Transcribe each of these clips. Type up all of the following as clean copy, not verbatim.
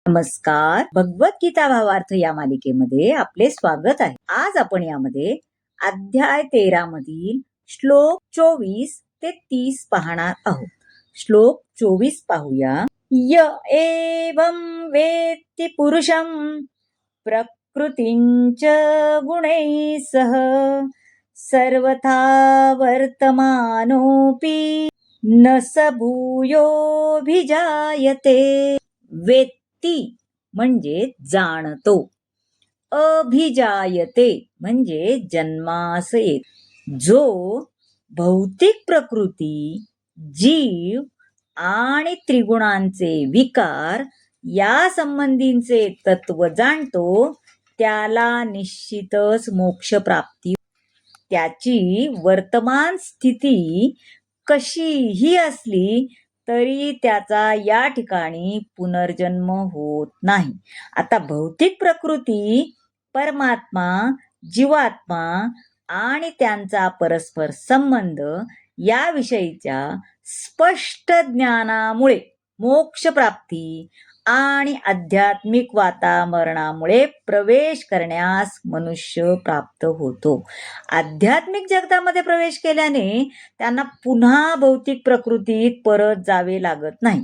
नमस्कार. भगवद्गीता भावार्थ या मालिकेमध्ये आपले स्वागत आहे. आज आपण यामध्ये अध्याय 13 मधील श्लोक 24 ते 30 पाहणार आहोत. श्लोक 24 पाहूया. य एवं वेत्ति पुरुषं प्रकृतिंच गुणैः सह सर्वथा वर्तमानोऽपि न स भूयोऽभिजायते. वेत्ती म्हणजे जाणतो, अभिजायते म्हणजे जन्मास येत. जो भौतिक प्रकृती, जीव आणि त्रिगुणांचे विकार या संबंधीचे तत्व जाणतो त्याला निश्चितच मोक्ष प्राप्ती. त्याची वर्तमान स्थिती कशीही असली तरी त्याचा या ठिकाणी पुनर्जन्म होत नाही. आता भौतिक प्रकृती, परमात्मा, जीवात्मा आणि त्यांचा परस्पर संबंध याविषयीच्या स्पष्ट ज्ञानामुळे मोक्ष प्राप्ती आणि आध्यात्मिक वातावरणामुळे प्रवेश करण्यास मनुष्य प्राप्त होतो. आध्यात्मिक जगतामध्ये प्रवेश केल्याने त्यांना पुन्हा भौतिक प्रकृतीत परत जावे लागत नाही.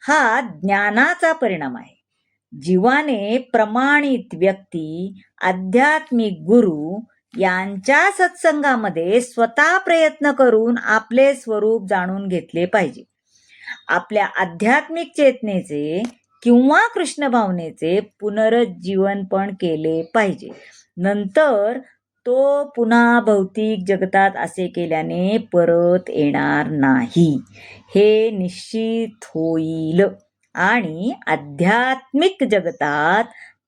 हा ज्ञानाचा परिणाम आहे. जीवाने प्रमाणित व्यक्ती, आध्यात्मिक गुरु यांच्या सत्संगामध्ये स्वतः प्रयत्न करून आपले स्वरूप जाणून घेतले पाहिजे. आपल्या आध्यात्मिक चेतनेचे किंवा कृष्ण भावनेचे पुनरुज्जीवन पण केले पाहिजे. नंतर तो पुन्हा भौतिक जगतात असे केल्याने परत येणार नाही, हे निश्चित होईल आणि आध्यात्मिक जगतात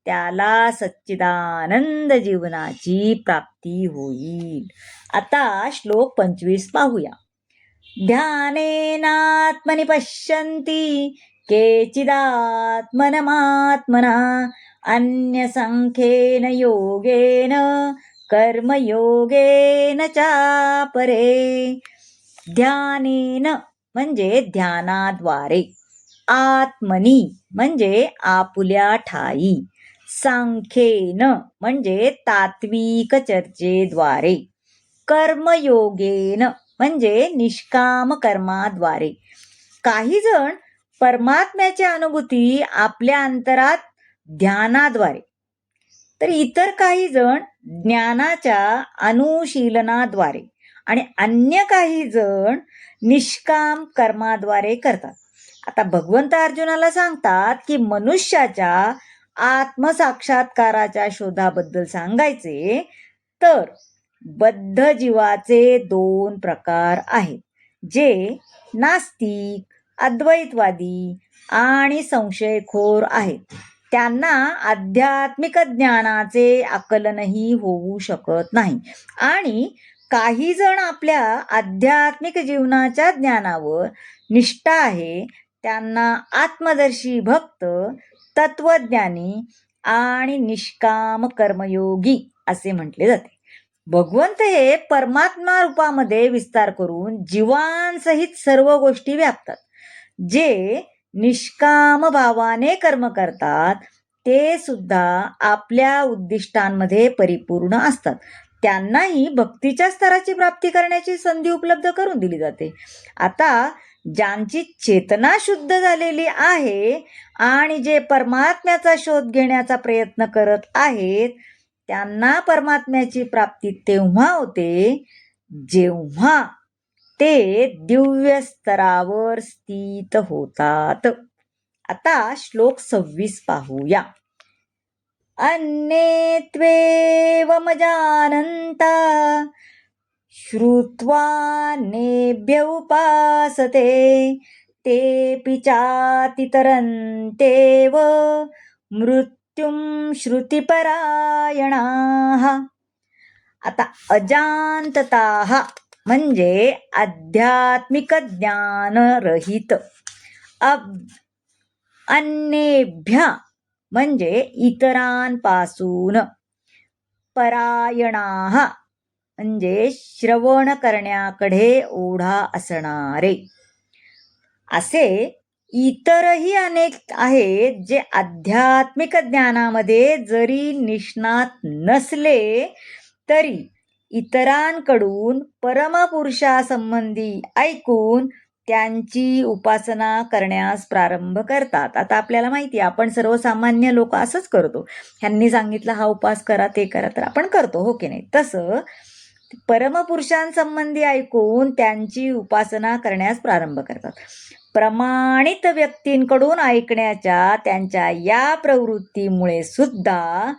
त्याला सच्चिदानंद जीवनाची प्राप्ती होईल. आता श्लोक 25 पाहूया. ध्यानेनात्मनि पश्यन्ति केचिदात्मनमात्मना अन्यसंख्येन योगेन कर्मयोगेन चापरे. ध्यानेन म्हणजे ध्यानाद्वारे, आत्मनी म्हणजे आपुल्या ठाई, सांख्येन म्हणजे तात्विक चर्चेद्वारे, कर्मयोगेन म्हणजे निष्काम कर्माद्वारे. काही जण परमात्म्याची अनुभूती आपल्या अंतरात ध्यानाद्वारे, तर इतर काही जण ज्ञानाच्या अनुशीलनाद्वारे आणि अन्य काही जण निष्काम कर्माद्वारे करतात. आता भगवंत अर्जुनाला सांगतात की मनुष्याच्या आत्मसाक्षात्काराच्या शोधाबद्दल सांगायचे तर बद्ध जीवाचे 2 प्रकार आहेत, जे नास्तिक, अद्वैतवादी आणि संशयखोर आहेत. त्यांना आध्यात्मिक ज्ञानाचे आकलनही होऊ शकत नाही आणि काही जण आपल्या आध्यात्मिक जीवनाच्या ज्ञानावर निष्ठा आहे त्यांना आत्मदर्शी भक्त, तत्वज्ञानी आणि निष्काम कर्मयोगी असे म्हटले जाते. भगवंत हे परमात्मा रूपामध्ये विस्तार करून जीवांसहित सर्व गोष्टी व्यापतात. जे निष्काम भावाने कर्म करतात ते सुद्धा आपल्या उद्दिष्टांमध्ये परिपूर्ण असतात. त्यांनाही भक्तीच्या स्तराची प्राप्ती करण्याची संधी उपलब्ध करून दिली जाते. आता ज्यांची चेतना शुद्ध झालेली आहे आणि जे परमात्म्याचा शोध घेण्याचा प्रयत्न करत आहेत त्यांना परमात्म्याची प्राप्ती तेव्हा होते जेव्हा ते दिव्य स्तरावर स्थित होतात. आता श्लोक 26 पाहूया. अन्ये त्वेवमजानन्ता श्रुत्वा नेभ्य उपासते तेऽपि चातितरन्तेव मृत्युं श्रुतिपरायणाः. आता अजानताः म्हणजे आध्यात्मिक ज्ञानरहित, अन्येभ्य म्हणजे इतरांपासून, परायणाः म्हणजे श्रवण करण्याकडे ओढा असणारे, असे इतरही अनेक आहेत जे आध्यात्मिक ज्ञानामध्ये जरी निष्णात नसले तरी इतरांकडून परमपुरुषासंबंधी ऐकून त्यांची उपासना करण्यास प्रारंभ करतात. आता आपल्याला माहिती आहे, आपण सर्वसामान्य लोक असंच करतो. ह्यांनी सांगितलं हा उपास करा, ते करा, तर आपण करतो, हो की नाही? तसं परमपुरुषांसंबंधी ऐकून त्यांची उपासना करण्यास प्रारंभ करतात. प्रमाणित व्यक्तींकडून ऐकण्याच्या त्यांच्या या प्रवृत्तीमुळे सुद्धा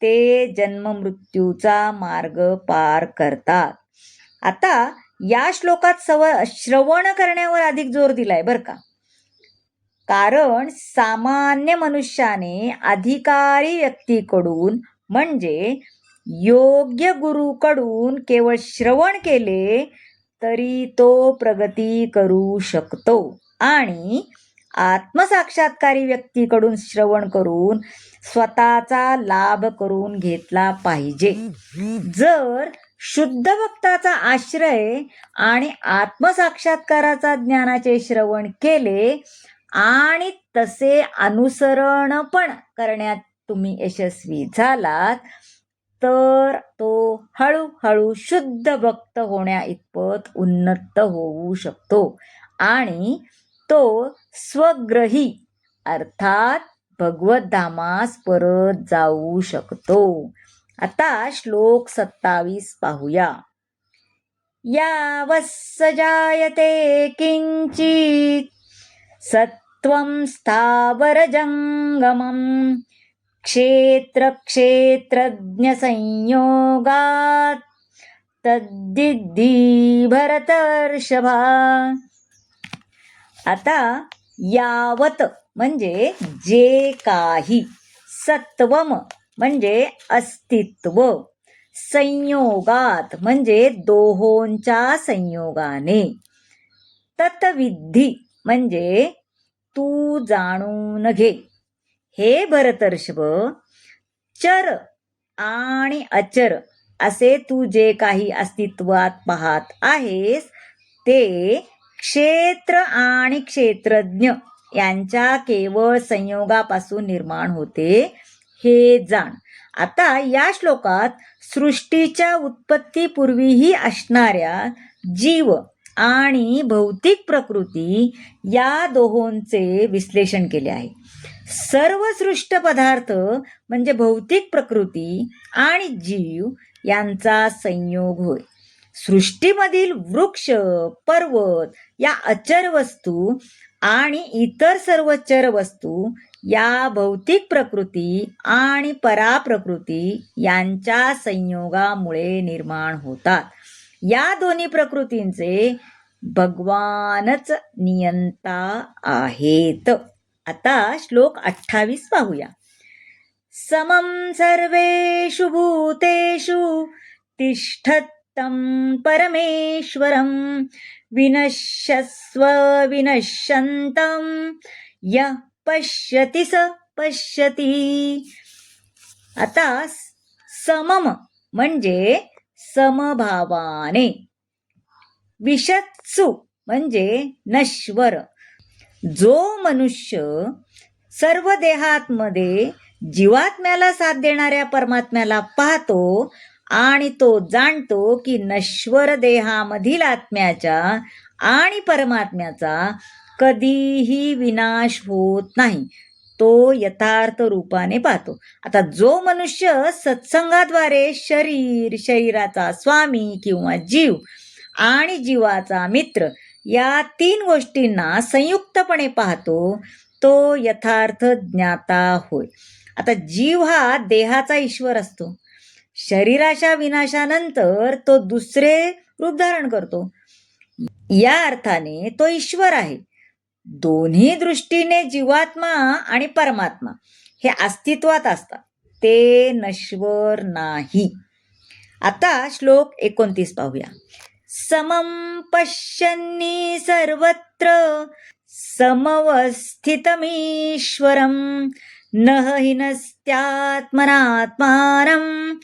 ते जन्ममृत्यूचा मार्ग पार करतात. आता या श्लोकात श्रवण करण्यावर अधिक जोर दिलाय बरं का. कारण सामान्य मनुष्याने अधिकारी व्यक्तीकडून म्हणजे योग्य गुरुकडून केवळ श्रवण केले तरी तो प्रगती करू शकतो आणि आत्मसाक्षात्कारी व्यक्तीकडून श्रवण करून स्वतःचा लाभ करून घेतला पाहिजे. जर शुद्ध भक्ताचा आश्रय आणि आत्मसाक्षात्काराचा ज्ञानाचे श्रवण केले आणि तसे अनुसरण पण करण्यात तुम्ही यशस्वी झालात तर तो हळूहळू शुद्ध भक्त होण्या इतपत उन्नत होऊ शकतो आणि तो स्वग्रही अर्थात भगवत धामास परत जाऊ शकतो. आता श्लोक 27 पाहूया. यावस्स जायते किंचित सत्वं स्थावरजंगमं क्षेत्रक्षेत्रज्ञ संयोगात् तद्विद्धि भरतर्षभा. आता यावत म्हणजे जे काही, सत्वम म्हणजे अस्तित्व, संयोगात म्हणजे दोहोंच्या संयोगाने, तत्विधी म्हणजे तू जाणून घे. हे भरतर्षभ, चर आणि अचर असे तू जे काही अस्तित्वात पाहत आहेस ते क्षेत्र आणि क्षेत्रज्ञ यांच्या केवळ संयोगापासून निर्माण होते हे जाण. आता या श्लोकात सृष्टीच्या उत्पत्तीपूर्वीही असणाऱ्या जीव आणि भौतिक प्रकृती या दोहोंचे विश्लेषण केले आहे. सर्व सृष्ट पदार्थ म्हणजे भौतिक प्रकृती आणि जीव यांचा संयोग होय. सृष्टीमधील वृक्ष, पर्वत या अचर वस्तू आणि इतर सर्व चर वस्तू या भौतिक प्रकृती आणि पराप्रकृती यांच्या संयोगामुळे निर्माण होतात. या दोन्ही प्रकृतींचे भगवानच नियंता आहेत. आता श्लोक 28 पाहूया. समं सर्वेषु भूतेषु तिष्ठतं परमेश्वरं विनश्यस्व विनश्यन्तं यः पश्यति स पश्यति. आता समम म्हणजे समभावाने, विशत्सु म्हणजे नश्वर. जो मनुष्य सर्व देहांमध्ये जीवात्म्याला साथ देणाऱ्या परमात्म्याला पाहतो आणि तो जाणतो की नश्वर देहामधील आत्म्याच्या आणि परमात्म्याचा कधीही विनाश होत नाही, तो यथार्थ रूपाने पाहतो. आता जो मनुष्य सत्संगाद्वारे शरीराचा स्वामी किंवा जीव आणि जीवाचा मित्र या तीन गोष्टींना संयुक्तपणे पाहतो तो यथार्थ ज्ञाता होय. आता जीव हा देहाचा ईश्वर असतो. शरीराच्या विनाशानंतर तो दुसरे रूप धारण करतो. या अर्थाने तो ईश्वर आहे. दोन्ही दृष्टीने जीवात्मा आणि परमात्मा हे अस्तित्वात असतात, ते नश्वर नाही. आता श्लोक 29 पाहूया. समं पश्यन्नि सर्वत्र समवस्थितमीश्वरं न हिनस्त्यात्मनात्मानं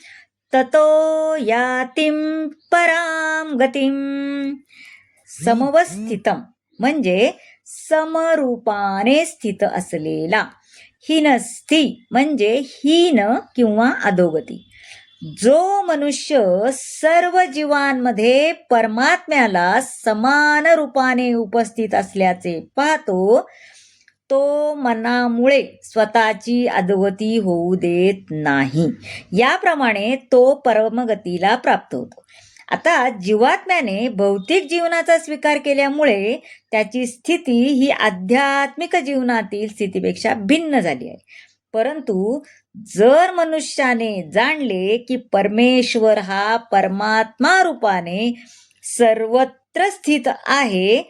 ततो यातिं परां गतिं. समवस्थितम म्हणजे समरूपाने स्थित असलेला. हीनस्थी म्हणजे हीन किंवा अधोगती. जो मनुष्य सर्व जीवांमध्ये परमात्म्याला समान रूपाने उपस्थित असल्याचे पाहतो, तो मनामुळे स्वतःची अधोगती होऊ देत नाही. याप्रमाणे तो परमगतीला प्राप्त होतो. आता जीवात्म्याने भौतिक जीवनाचा स्वीकार केल्यामुळे त्याची स्थिती ही आध्यात्मिक जीवनातील स्थितीपेक्षा भिन्न झाली आहे. परंतु जर मनुष्याने जाणले की परमेश्वर हा परमात्मा रूपाने सर्वत्र स्थित आहे,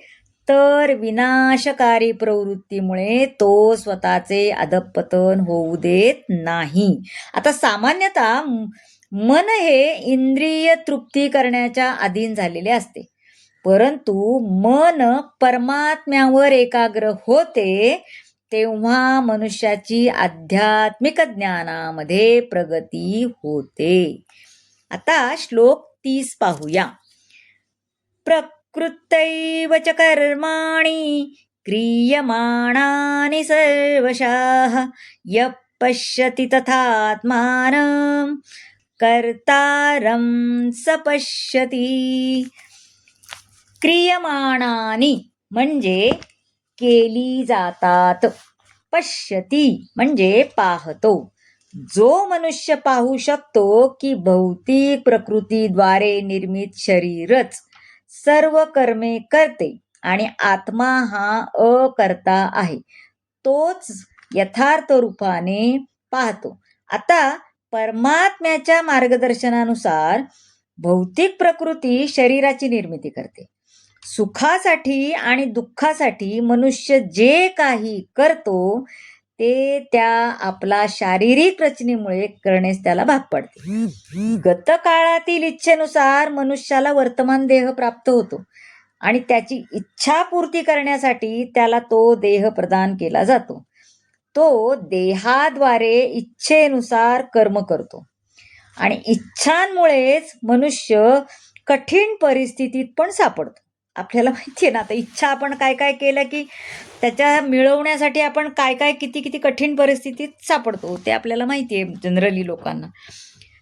तर विनाशकारी प्रवृत्तीमुळे तो स्वतःचे अधःपतन होऊ देत नाही. आता सामान्यतः मन हे इंद्रिय तृप्ती करण्याच्या अधीन झालेले असते, परंतु मन परमात्म्यावर एकाग्र होते तेव्हा मनुष्याची आध्यात्मिक ज्ञानामध्ये प्रगती होते. आता श्लोक 30 पाहूया. प्रकृत्यैव च कर्माणि क्रियमाणानि सर्वशः यः पश्यति तथात्मानं कर्तारं स पश्यति. क्रियमाणानि म्हणजे केली जातात, पश्यती म्हणजे पाहतो. जो मनुष्य पाहू शकतो की भौतिक प्रकृतीद्वारे निर्मित शरीरच सर्व कर्मे करते आणि आत्मा हा अकर्ता आहे, तोच यथार्थ रूपाने पाहतो. आता परमात्म्याच्या मार्गदर्शनानुसार भौतिक प्रकृती शरीराची निर्मिती करते. सुखासाठी आणि दुःखासाठी मनुष्य जे काही करतो ते त्या आपला शारीरिक रचनेमुळे करण्यास त्याला भाग पडते. गतकाळातील इच्छेनुसार मनुष्याला वर्तमान देह प्राप्त होतो आणि त्याची इच्छापूर्ती करण्यासाठी त्याला तो देह प्रदान केला जातो. तो देहाद्वारे इच्छेनुसार कर्म करतो आणि इच्छांमुळेच मनुष्य कठीण परिस्थितीत पण सापडतो. आपल्याला माहिती आहे ना, आता इच्छा आपण काय काय केलं की त्याच्या मिळवण्यासाठी आपण काय काय किती किती कठीण परिस्थितीत सापडतो ते आपल्याला माहिती आहे जनरली लोकांना.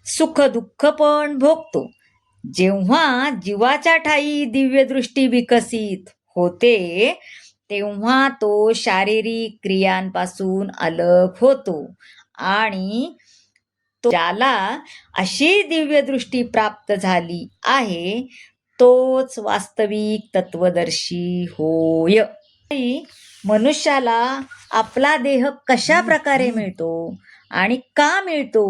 सुख दुःख पण भोगतो. जेव्हा जीवाच्या ठायी दिव्यदृष्टी विकसित होते तेव्हा तो शारीरिक क्रियांपासून अलग होतो आणि ज्याला अशी दिव्यदृष्टी प्राप्त झाली आहे तोच वास्तविक तत्वदर्शी होय. मनुष्याला आपला देह कशा प्रकारे मिळतो आणि का मिळतो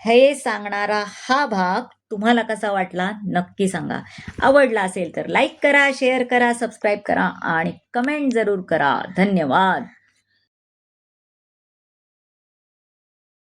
हे सांगणारा हा भाग तुम्हाला कसा वाटला नक्की सांगा. आवडला असेल तर लाईक करा, शेअर करा, सबस्क्राईब करा आणि कमेंट जरूर करा. धन्यवाद.